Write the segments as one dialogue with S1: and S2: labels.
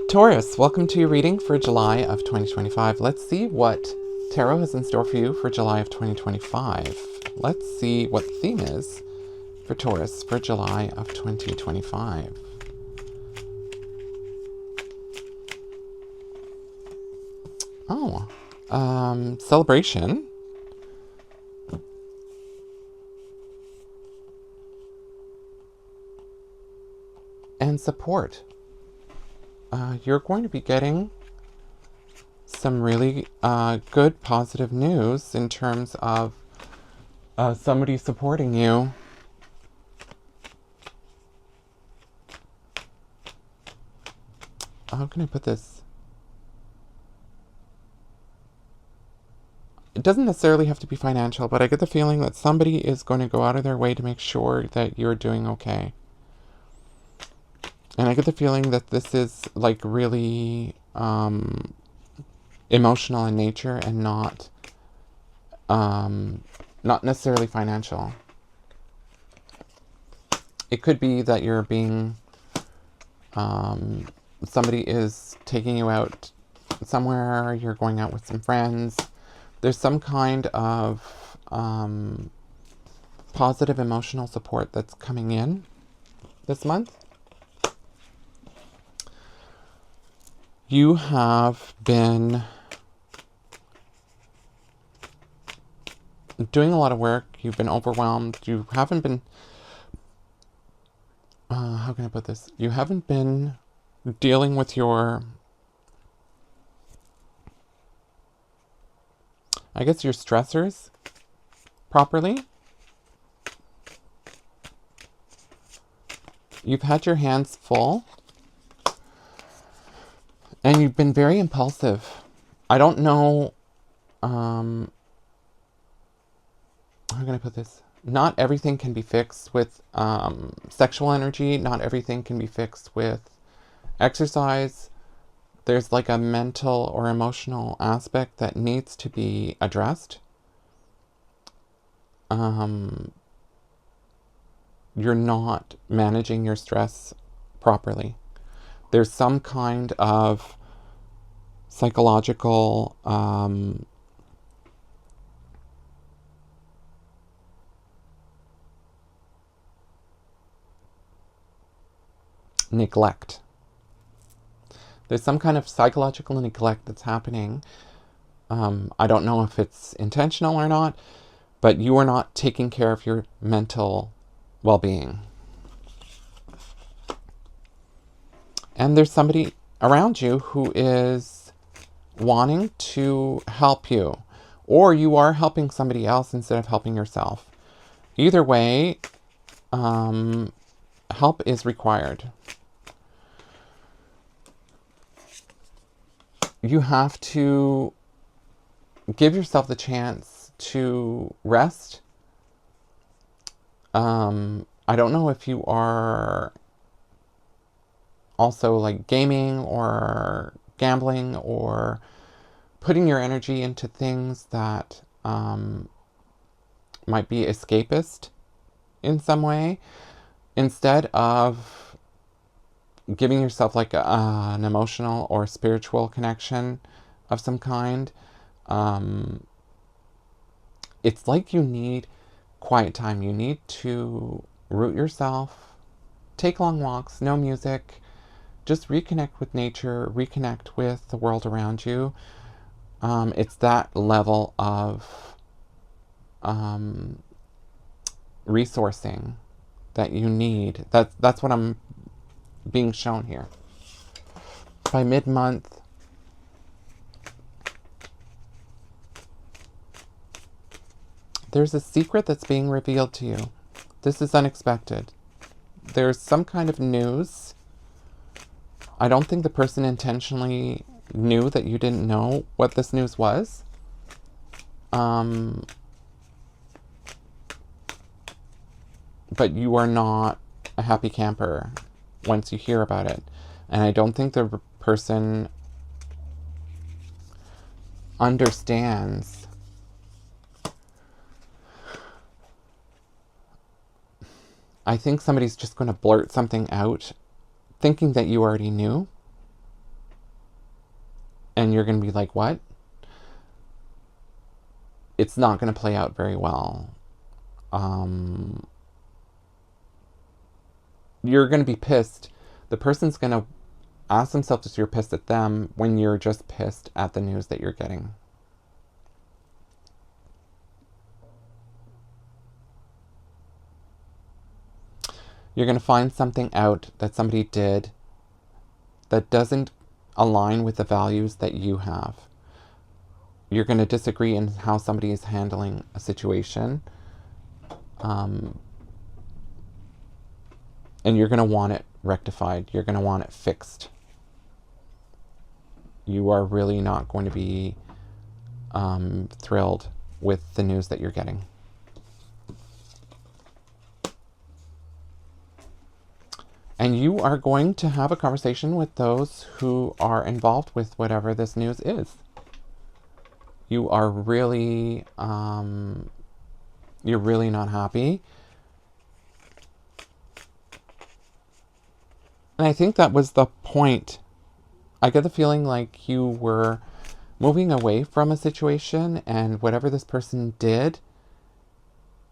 S1: Taurus, welcome to your reading for July of 2025. Let's see what Tarot has in store for you for July of 2025. Let's see what the theme is for Taurus for July of 2025. Celebration. And support. You're going to be getting some really good positive news in terms of somebody supporting you. How can I put this? It doesn't necessarily have to be financial, but I get the feeling that somebody is going to go out of their way to make sure that you're doing okay. And I get the feeling that this is like really emotional in nature and not necessarily financial. It could be that you're being, somebody is taking you out somewhere, you're going out with some friends. There's some kind of positive emotional support that's coming in this month. You have been doing a lot of work. You've been overwhelmed. You haven't been, how can I put this? You haven't been dealing with your, I guess, your stressors properly. You've had your hands full. And you've been very impulsive. I don't know, how can I put this? Not everything can be fixed with sexual energy. Not everything can be fixed with exercise. There's like a mental or emotional aspect that needs to be addressed. You're not managing your stress properly. There's some kind of psychological neglect. There's some kind of psychological neglect that's happening. I don't know if it's intentional or not, but you are not taking care of your mental well-being. And there's somebody around you who is wanting to help you, or you are helping somebody else instead of helping yourself. Either way, help is required. You have to give yourself the chance to rest. I don't know if you are also like gaming or gambling or putting your energy into things that might be escapist in some way, instead of giving yourself like an emotional or spiritual connection of some kind. It's like you need quiet time. You need to root yourself, take long walks, no music. Just reconnect with nature, reconnect with the world around you. It's that level of resourcing that you need. That's what I'm being shown here. By mid-month, there's a secret that's being revealed to you. This is unexpected. There's some kind of news. I don't think the person intentionally knew that you didn't know what this news was. But you are not a happy camper once you hear about it. And I don't think the person understands I think somebody's just going to blurt something out thinking that you already knew. and you're going to be like, what? It's not going to play out very well. You're going to be pissed. The person's going to ask themselves if you're pissed at them when you're just pissed at the news that you're getting. You're going to find something out that somebody did that doesn't align with the values that you have. You're going to disagree in how somebody is handling a situation. And you're going to want it rectified. You're going to want it fixed. You are really not going to be thrilled with the news that you're getting. And you are going to have a conversation with those who are involved with whatever this news is. You are really, you're really not happy. And I think that was the point. I get the feeling like you were moving away from a situation, and whatever this person did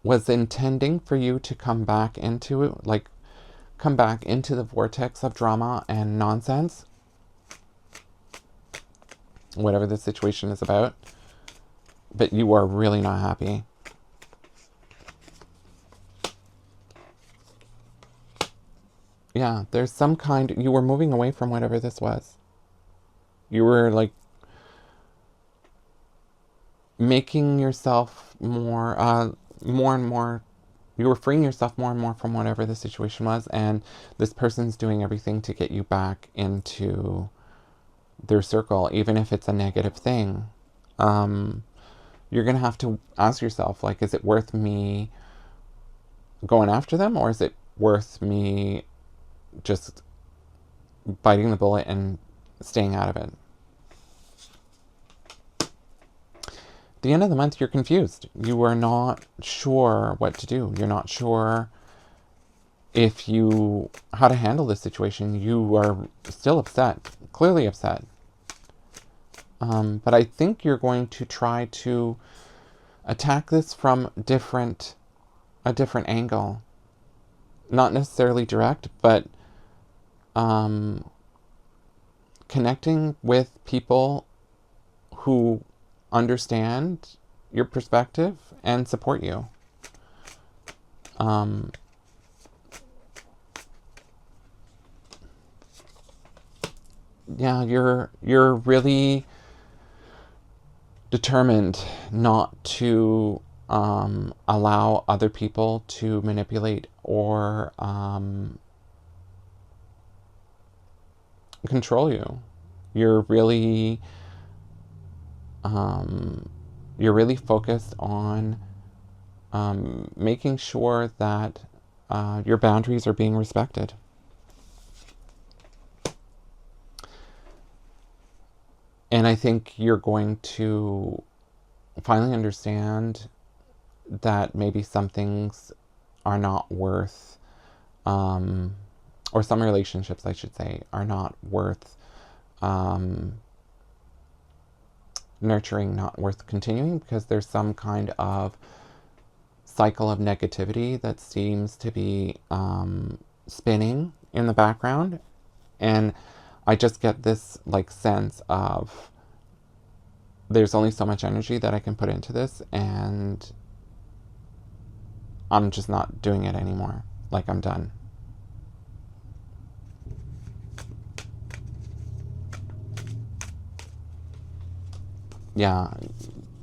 S1: was intending for you to come back into it, like come back into the vortex of drama and nonsense, whatever the situation is about. But you are really not happy. Yeah, there's some kind, you were moving away from whatever this was. You were like making yourself more and more, you were freeing yourself more and more from whatever the situation was, and this person's doing everything to get you back into their circle, even if it's a negative thing. You're going to have to ask yourself, like, is it worth me going after them, or is it worth me just biting the bullet and staying out of it? At the end of the month, you're confused. You are not sure what to do. You're not sure how to handle this situation. You are still upset, clearly upset. But I think you're going to try to attack this from a different angle. Not necessarily direct, but connecting with people who understand your perspective and support you. Yeah, you're really determined not to allow other people to manipulate or control you. You're really focused on making sure that your boundaries are being respected. And I think you're going to finally understand that maybe some things are not worth, or some relationships, I should say, are not worth nurturing, not worth continuing, because there's some kind of cycle of negativity that seems to be spinning in the background. And I just get this like sense of there's only so much energy that I can put into this, and I'm just not doing it anymore. Like, I'm done. Yeah,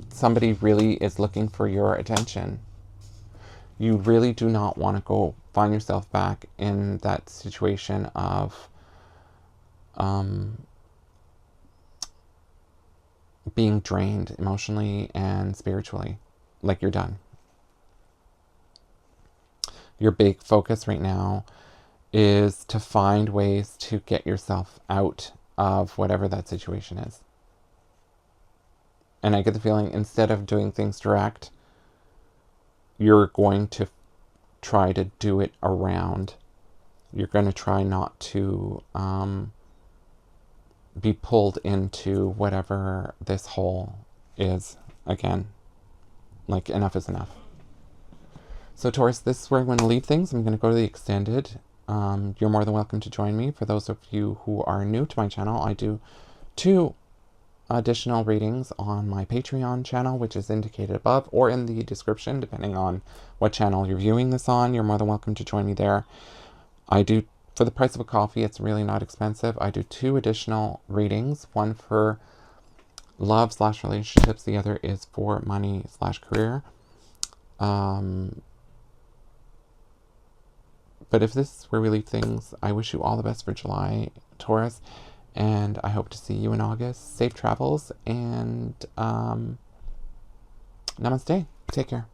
S1: somebody really is looking for your attention. You really do not want to go find yourself back in that situation of being drained emotionally and spiritually. Like, you're done. Your big focus right now is to find ways to get yourself out of whatever that situation is. And I get the feeling, instead of doing things direct, you're going to try to do it around. You're going to try not to be pulled into whatever this hole is again. Like, enough is enough. So Taurus, this is where I'm going to leave things. I'm going to go to the extended. You're more than welcome to join me. For those of you who are new to my channel, I do 2 additional readings on my Patreon channel, which is indicated above or in the description, depending on what channel you're viewing this on. You're more than welcome to join me there. I do, for the price of a coffee, it's really not expensive. I do 2 additional readings, one for love/relationships, the other is for money/career. But if this is where we leave things, I wish you all the best for July, Taurus, and I hope to see you in August. Safe travels, and namaste. Take care.